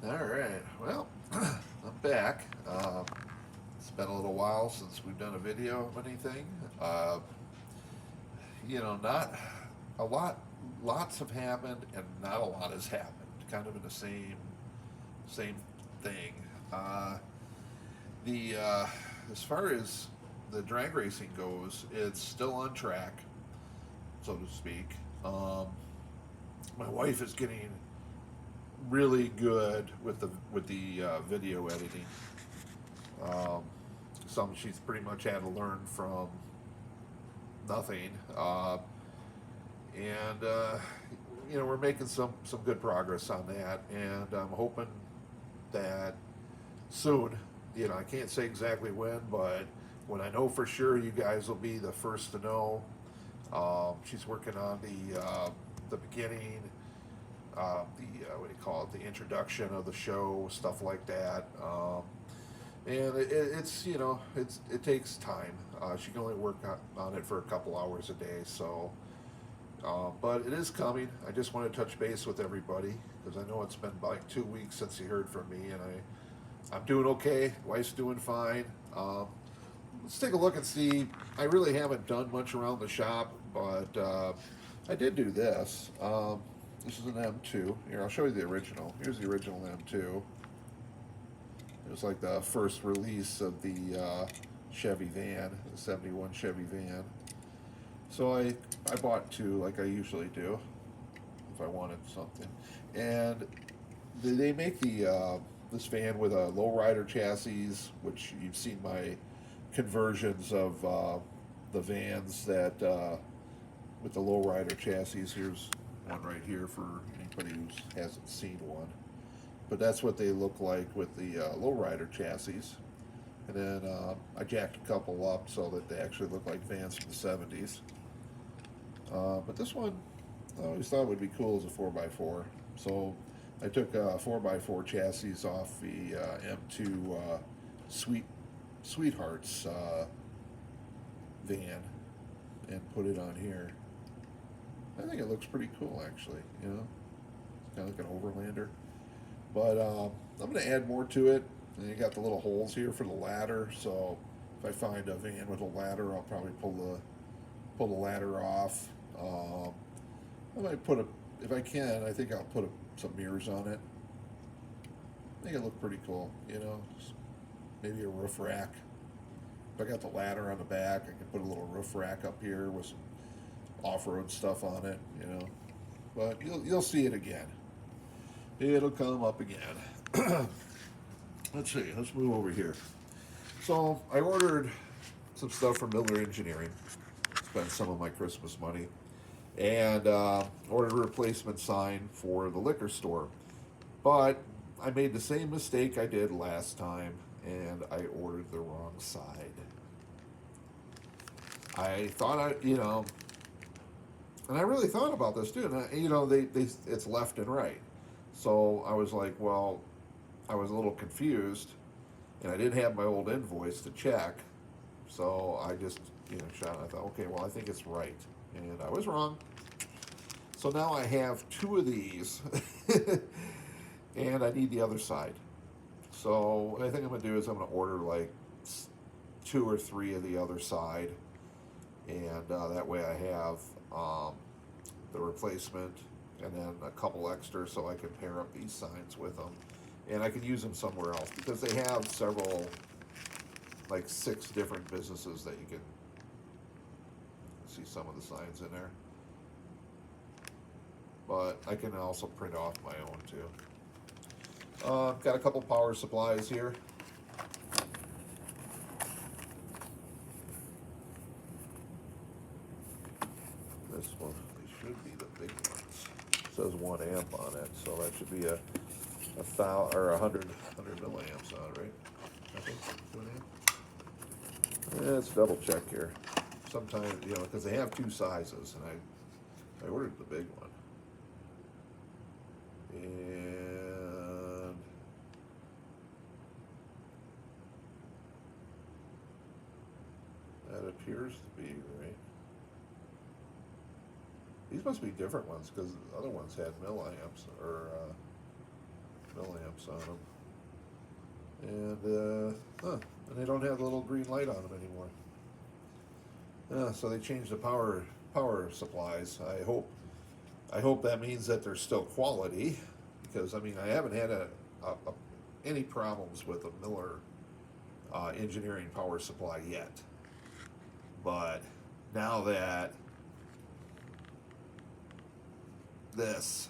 All right. Well, I'm back. It's been a little while since we've done a video of anything. Uh, not a lot. Lots have happened, and not a lot has happened. Kind of in the same thing. The As far as the drag racing goes, it's still on track, so to speak. My wife is getting really good with the video editing. Um, Some she's pretty much had to learn from nothing, and we're making some good progress on that, and I'm hoping that soon. I can't say exactly when, but when I know for sure, you guys will be the first to know. She's working on the beginning, what do you call it, the introduction of the show, stuff like that. And it takes time. She can only work on it for a couple hours a day, so. But it is coming. I just want to touch base with everybody because I know it's been like 2 weeks since you heard from me, and I'm doing okay. Wife's doing fine. Let's take a look and see. I really haven't done much around the shop, but I did do this. This is an M2. Here, I'll show you the original. Here's the original M2. It was like the first release of the Chevy van, the 71 Chevy van. So I bought two like I usually do if I wanted something. And they make this van with a lowrider chassis, which you've seen my conversions of the vans that with the lowrider chassis. Here's one right here for anybody who hasn't seen one. But that's what they look like with the lowrider chassis. And then I jacked a couple up so that they actually look like vans from the 70s. But this one, I always thought would be cool as a 4x4. So I took 4x4 chassis off the M2 Sweethearts van and put it on here. I think it looks pretty cool, actually. It's kind of like an Overlander. But I'm going to add more to it. And you got the little holes here for the ladder. So if I find a van with a ladder, I'll probably pull the ladder off. I might if I can, I think I'll put some mirrors on it. Make it look pretty cool, maybe a roof rack. If I got the ladder on the back, I can put a little roof rack up here with some off-road stuff on it, But you'll see it again. It'll come up again. Let's see. Let's move over here. So I ordered some stuff from Miller Engineering. Spent some of my Christmas money, and ordered a replacement sign for the liquor store. But I made the same mistake I did last time, and I ordered the wrong side. I thought and I really thought about this too. And it's left and right. So I was like, well, I was a little confused, and I didn't have my old invoice to check. So I just, shot. I thought, okay, well, I think it's right, and I was wrong. So now I have two of these, and I need the other side. So what I think I'm gonna do is I'm gonna order like two or three of the other side, and that way I have the replacement and then a couple extra so I can pair up these signs with them, and I can use them somewhere else because they have several, like 6 different businesses that you can see some of the signs in there. But I can also print off my own too. Got a couple power supplies here. This one, they should be the big ones. It says 1 amp on it, so that should be a 100 milliamps on it, right? I think 1 amp. Let's double check here. Sometimes, because they have 2 sizes, and I ordered the big one. And that appears to be right. These must be different ones because the other ones had milliamps or milliamps. lamps on them, and they don't have the little green light on them anymore. So they changed the power supplies. I hope that means that they're still quality, because I mean I haven't had any problems with a Miller engineering power supply yet. But now that this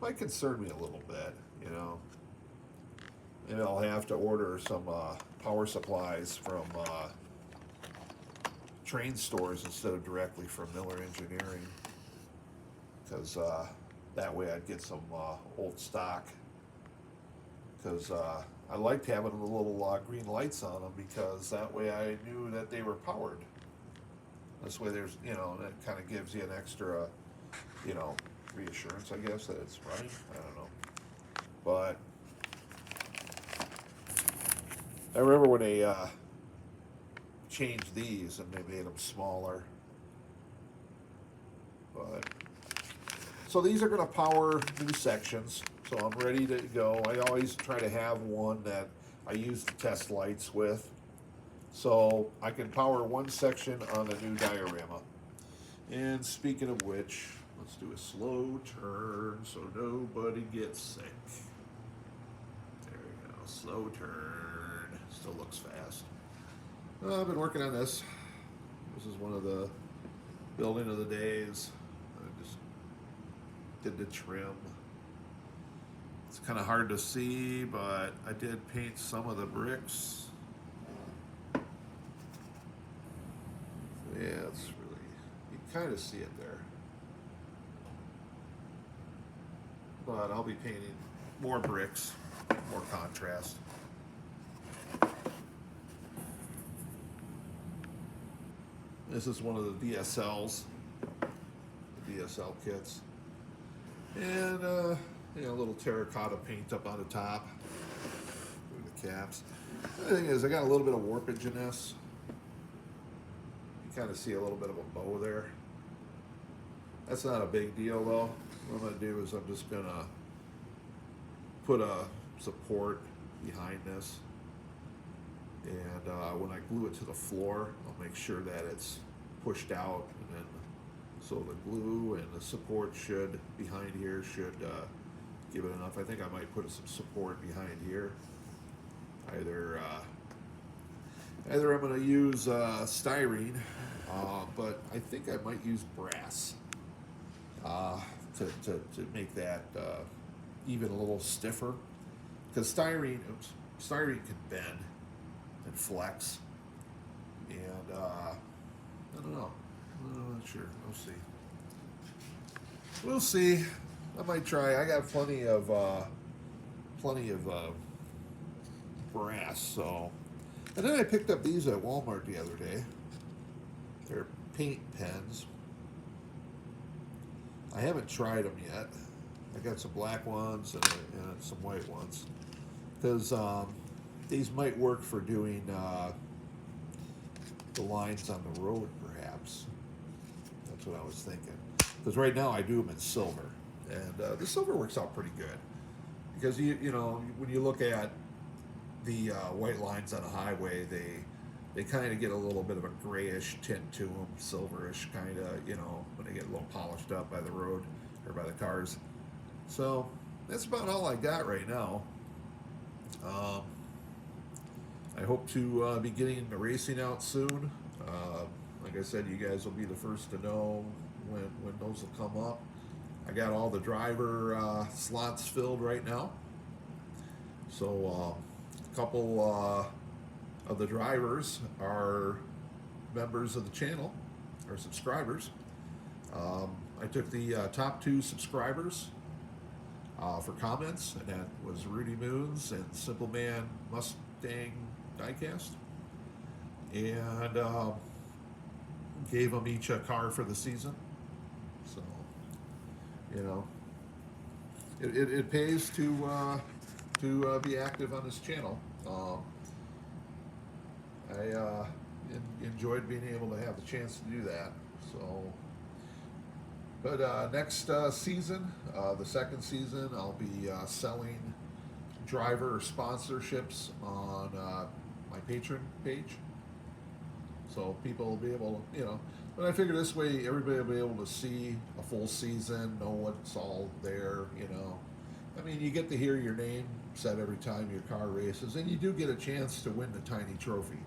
might concern me a little bit, you know. Maybe I'll have to order some power supplies from train stores instead of directly from Miller Engineering, because that way I'd get some old stock. Because I liked having the little green lights on them, because that way I knew that they were powered. This way there's, you know, that kind of gives you an extra, you know, reassurance, I guess, that it's running. I don't know. But I remember when they changed these and they made them smaller. But so these are going to power new sections. So I'm ready to go. I always try to have one that I use the test lights with. So I can power one section on the new diorama. And speaking of which, let's do a slow turn so nobody gets sick. There we go, slow turn. Still looks fast. I've been working on this. This is one of the building of the days. I just did the trim. It's kind of hard to see, but I did paint some of the bricks. Yeah, it's really, you kind of see it there. But I'll be painting more bricks, more contrast. This is one of the DSLs, the DSL kits. And, you know, a little terracotta paint up on the top with the caps. The thing is, I got a little bit of warpage in this. You kind of see a little bit of a bow there. That's not a big deal though. What I'm going to do is I'm just going to put a support behind this. And when I glue it to the floor, I'll make sure that it's pushed out, and then so the glue and the support should behind here should give it enough. I think I might put some support behind here. Either I'm going to use styrene, but I think I might use brass to make that even a little stiffer, because styrene can bend and flex, and I don't know. I'm not sure. We'll see. I might try. I got plenty of brass. So, and then I picked up these at Walmart the other day. They're paint pens. I haven't tried them yet. I got some black ones and some white ones, because these might work for doing the lines on the road, perhaps. That's what I was thinking. Because right now I do them in silver, and the silver works out pretty good. Because you know, when you look at the white lines on a highway, they kind of get a little bit of a grayish tint to them, silverish kind of, you know, when they get a little polished up by the road or by the cars. So that's about all I got right now. I hope to be getting the racing out soon. Like I said, you guys will be the first to know when those will come up. I got all the driver slots filled right now. So a couple of the drivers are members of the channel, or subscribers. I took the top 2 subscribers for comments, and that was Rudy Moons and Simple Man Mustang Diecast, and gave them each a car for the season. So, you know, it pays to be active on this channel. I enjoyed being able to have the chance to do that. So But next season, the second season, I'll be selling driver sponsorships on my patron page. So people will be able to, but I figure this way everybody will be able to see a full season, know what's all there, I mean, you get to hear your name said every time your car races, and you do get a chance to win the tiny trophy.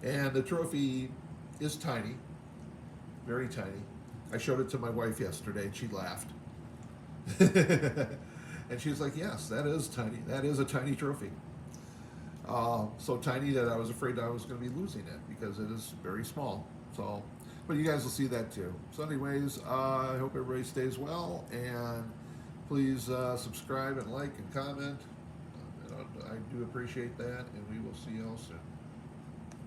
And the trophy is tiny, very tiny. I showed it to my wife yesterday, and she laughed. And she's like, "Yes, that is tiny. That is a tiny trophy. So tiny that I was afraid I was going to be losing it because it is very small. So, but you guys will see that too. So, anyways, I hope everybody stays well, and please subscribe and like and comment. I do appreciate that, and we will see you all soon.